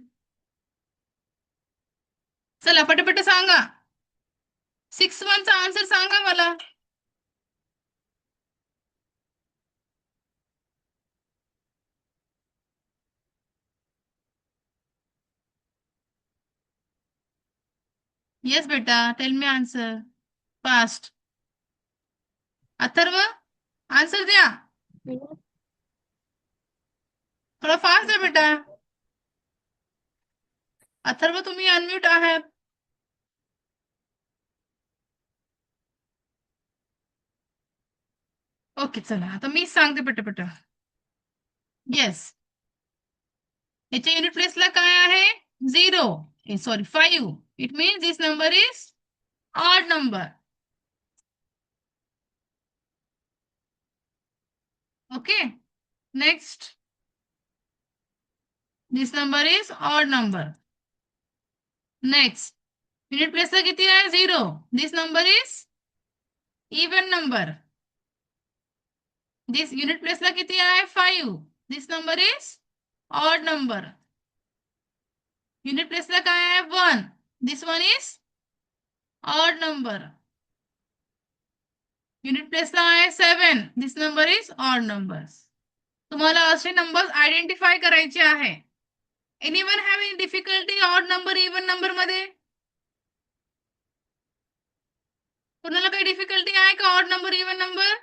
चला पटापट सांगा. 6 चा आन्सर सांगा मला. येस बेटा, tell me answer fast. Atharva answer द्या. थोडा फास्ट द्या बेटा. अथर्व तुम्ही अनम्यूट आहात. ओके चला आता मी सांगते पटापट. येस, याच्या युनिट प्लेसला काय आहे? 0. Sorry 5. It means this number is odd number. Okay, next. This number is odd number. Next, unit प्लेसला किती आहे? 0. This number is even number. This unit प्लेसला किती आहे? 5. This number is odd number. Unit प्लेसला काय आहे? 1. This one is odd number. Unit प्लेसला आहे 7. This number is odd number. तुम्हाला असे नंबर्स आयडेंटिफाय करायचे आहे. Anyone have any difficulty odd number even number मध्ये? कोणाला काही डिफिकल्टी आहे का odd number even number?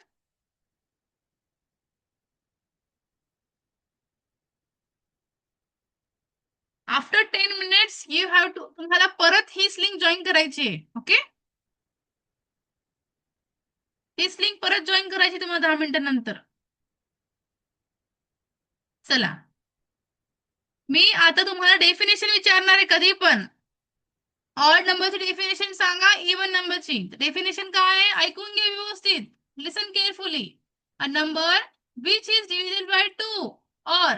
After 10 minutes you have to, तुम्हाला परत ही लिंक जॉईन करायची आहे. ओके, हीच लिंक परत जॉईन करायची तुम्हाला 10 मिनिटांनंतर. चला, मी आता तुम्हाला डेफिनेशन विचारणार आहे कधी पण. ऑड नंबरची डेफिनेशन सांगा, इवन नंबरची डेफिनेशन काय आहे ऐकून घ्या व्यवस्थित. Listen carefully. A number which is divisible by 2 or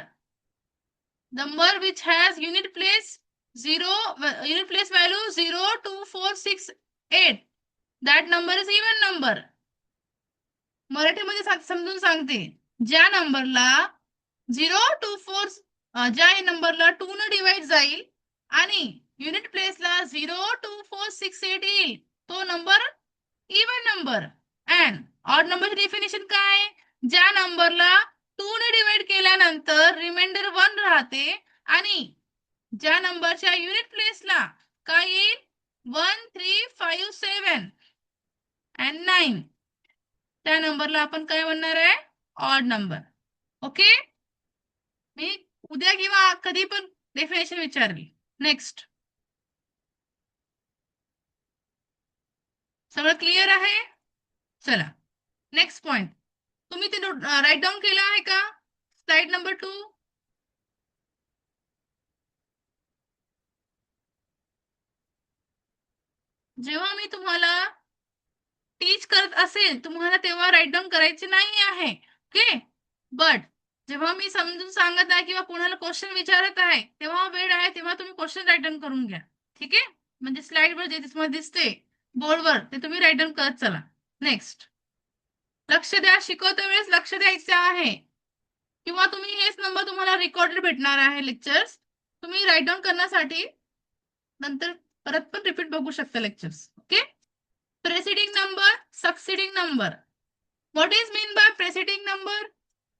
number which has unit place 0, unit place value 0, 2, 4, 6, 8, that number is even number. मराठीमध्ये समजून सांगते. ज्या नंबरला 0, 2, 4, ज्या नंबरला 2 न डिवाइड जाईल आणि युनिट प्लेसला 0, 2, 4, 6, 8 येईल, तो number even number. And odd नंबरची डेफिनेशन काय? ज्या नंबरला 2 ने डिवाइड केल्यानंतर रिमाइंडर 1 राहते आणि ज्या नंबरच्या युनिट प्लेसला काय येईल? 1, 3, 5, 7 and 9, त्या नंबरला आपण काय म्हणणार आहे? Odd number. ओके, मी उद्या किंवा कधी पण डेफिनेशन विचारली. नेक्स्ट, सगळं क्लिअर आहे? चला नेक्स्ट पॉइंट. तुम्ही ते राईट डाऊन केलं आहे का? Slide number 2. जेव्हा मी तुम्हाला टीच करत असेल तुम्हाला तेव्हा राईट डाऊन करायचे नाही आहे. ओके, बट जेव्हा मी समजून सांगत आहे किंवा कोणाला क्वेश्चन विचारत आहे तेव्हा वेळ आहे तेव्हा तुम्ही क्वेश्चन राईट डाऊन करून घ्या. ठीक आहे, म्हणजे स्लाइडवर जे तुम्हाला दिसते बोर्डवर ते तुम्ही राईट डाऊन करत चला. नेक्स्ट, लक्ष द्या, शिकवते वेळेस लक्ष द्यायचे आहे किंवा तुम्ही हेच नंबर तुम्हाला रेकॉर्डेड भेटणार आहे लेक्चर्स, तुम्ही राईट डाऊन करण्यासाठी नंतर परत पण रिपीट बघू शकता lectures. Okay, preceding number, succeeding number. What is mean by preceding number?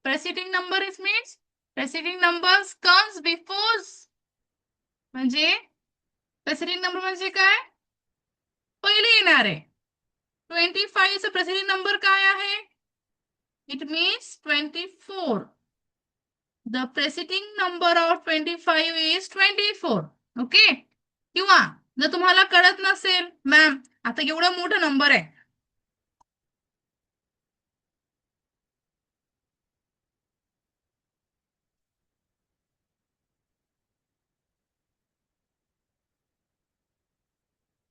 Preceding number is means preceding numbers comes before, म्हणजे प्रेसिडिंग नंबर म्हणजे काय, पहिले येणार आहे. 25 चा प्रेसिडिंग नंबर काय आहे? It means 24. The preceding number of 25 is 24. Okay, किंवा जर तुम्हाला कळत नसेल मॅम आता एवढा मोठा नंबर आहे,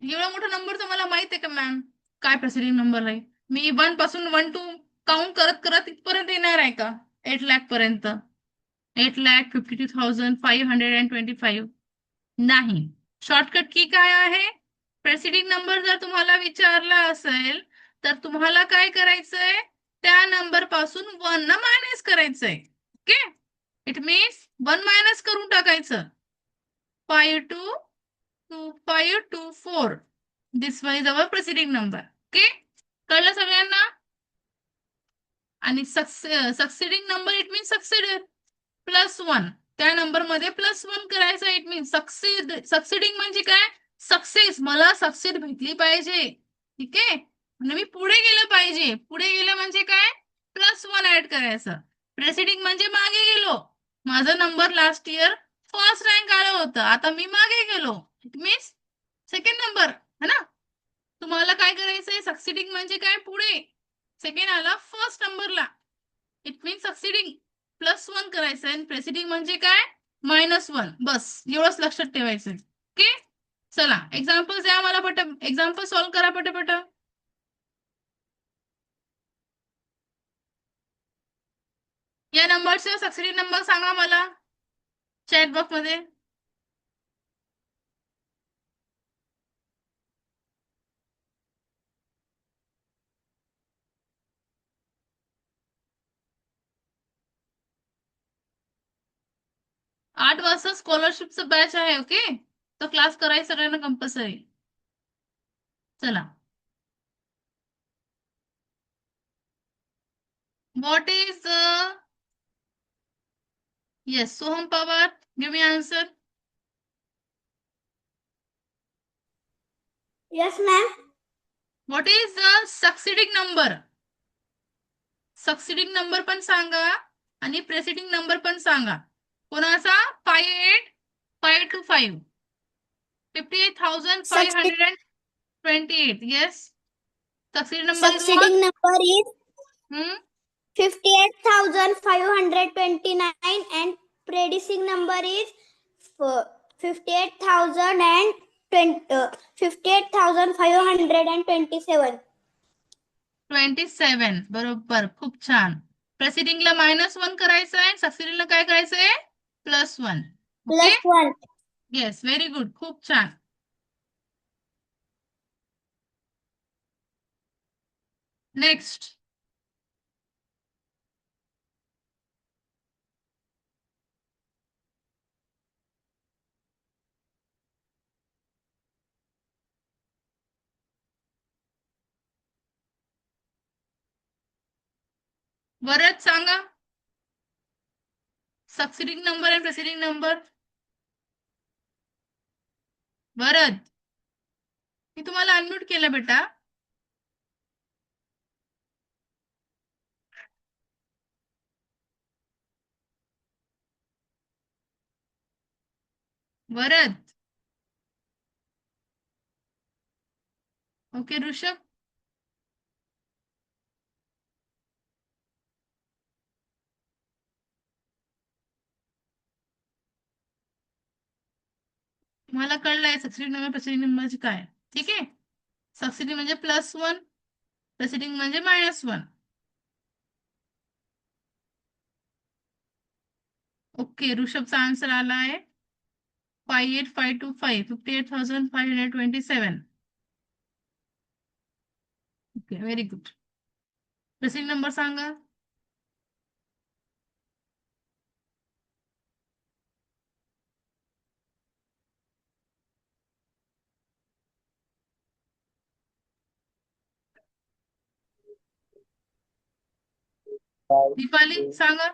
एवढा मोठा नंबर तुम्हाला माहित आहे का मॅम काय प्रेसिडिंग नंबर आहे? मी 1 पासून 1 टू काउंट करत करत इथपर्यंत येणार आहे का 8 लाख पर्यंत? 8,52,525 नाही. शॉर्टकट की काय आहे? प्रेसिडिंग नंबर जर तुम्हाला विचारला असेल तर तुम्हाला काय करायचंय, त्या नंबर पासून 1 ना मायनस करायचंय. ओके, इट मीन्स 1 मायनस करून टाकायचं. 5 two 5 two 4, this one is our preceding number. Okay, कळलं सगळ्यांना? आणि succeeding number it means successor +1, त्या नंबर मध्ये +1 करायचं. इट मीन सक्सिडिंग म्हणजे काय, सक्सेस, मला सक्सेस भेटली पाहिजे. ठीक आहे, म्हणजे मी पुढे गेलं पाहिजे. पुढे गेलं म्हणजे काय, +1 ऍड करायचं. प्रेसिडिंग म्हणजे मागे गेलो, माझा number last year first rank आलं होतं, आता मी मागे गेलो, इट मीन्स सेकंड नंबर है ना. तुम्हाला काय करायचंय, सक्सिडिंग म्हणजे काय, पुढे, सेकंड आला फर्स्ट नंबरला, इट मीन्स सक्सिडिंग +1 करायचं आणि प्रेसिडिंग म्हणजे काय, -1. बस एवढंच लक्षात ठेवायचं. ओके, चला एक्झाम्पल द्या मला पट, एक्झाम्पल सॉल्व्ह करा पटपट. या नंबरचे सक्सिडिंग नंबर सांगा मला चॅट बॉक्स मध्ये. आठ वाजता स्कॉलरशिपचं बॅच आहे. ओके, तो क्लास करायचं सगळ्यांना कंपल्सरी. चला, what is yes Soham Pawar, give me answer. Yes, ma'am. What is the succeeding number? Succeeding number पण सांगा आणि प्रेसिडिंग नंबर पण सांगा. कोणाचा? 5 two 5, 58,528. Yes, succeeding number is what? Succeeding number is 58,529 and predecessing number is 58,527. 27, बरोबर, खूप छान. प्रेसिडिंगला -1 करायचं आहे, सक्सिडिंगला काय करायचंय, +1. ओके, +1. येस, व्हेरी गुड, खूप छान. नेक्स्ट, वरद सांगा सक्सिडिंग नंबर आणि प्रेसिडिंग नंबर. वरद, मी तुम्हाला अनम्यूट केलं बेटा. वरद, ओके. ऋषभ, तुम्हाला कळलंय सक्सिडिंग नंबर प्रेसिडिंग नंबरची काय. ठीक आहे, सक्सिडिंग म्हणजे +1, प्रेसिडिंग म्हणजे -1. ओके, ऋषभचा आन्सर आला आहे 58525, 58,527. Okay, very good. Preceding number सांगा. दीपाली सांगा.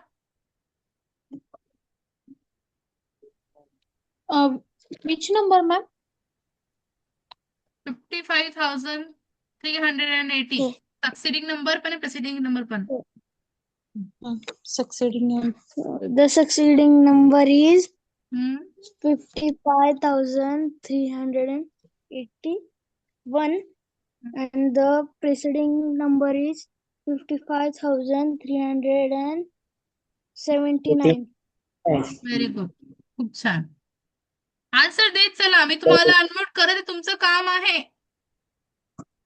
Which number, ma'am? 55,380. Okay. Succeeding number पण प्रेसिडिंग नंबर पण. Succeeding name. The succeeding number is हम्म 55,381 and the preceding number is 55,379. Very good, खूप छान. आन्सर देत चला, मी तुम्हाला अनम्यूट करत तुमचं काम आहे.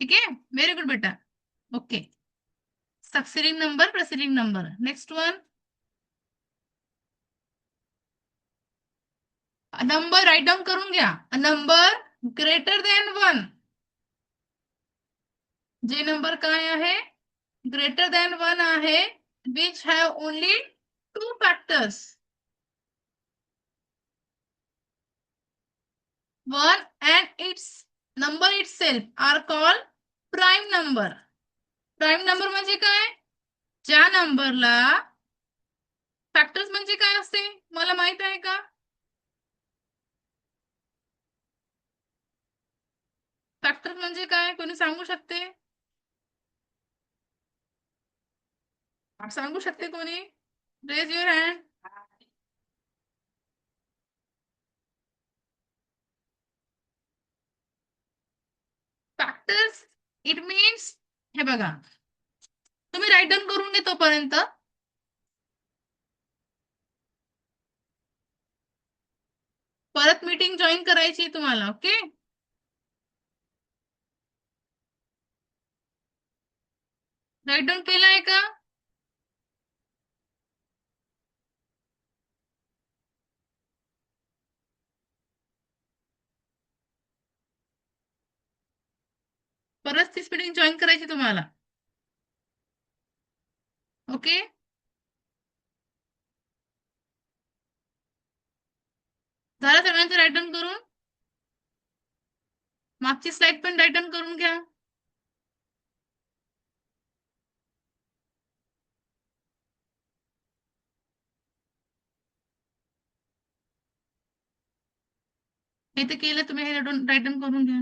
ठीक आहे, व्हेरी गुड बेटा. Okay, succeeding number preceding number. Next one, number right down करून घ्या. Number greater than 1. जे नंबर काय आहे, ग्रेटर दॅन 1 आहे, which have only 2 factors. 1 and its number itself are called prime number. Prime number म्हणजे काय, ज्या नंबरला फॅक्टर्स म्हणजे काय असते, मला माहित आहे का? फॅक्टर्स म्हणजे काय, कोणी सांगू शकते? सांगू शकते कोणी? Raise your hand. Factors it means, हे बघा, तुम्ही राईट डाऊन करून घे तोपर्यंत. परत मीटिंग जॉईन करायची तुम्हाला. ओके, राईट डाऊन केलाय का? परत ती मीटिंग जॉईन करायची तुम्हाला. ओके, झालं सगळ्यांचं राईट डाऊन करून? मागची स्लाइड पण राईट डाऊन करून घ्या. हे तर केलं तुम्ही, हे राईट डाऊन करून घ्या.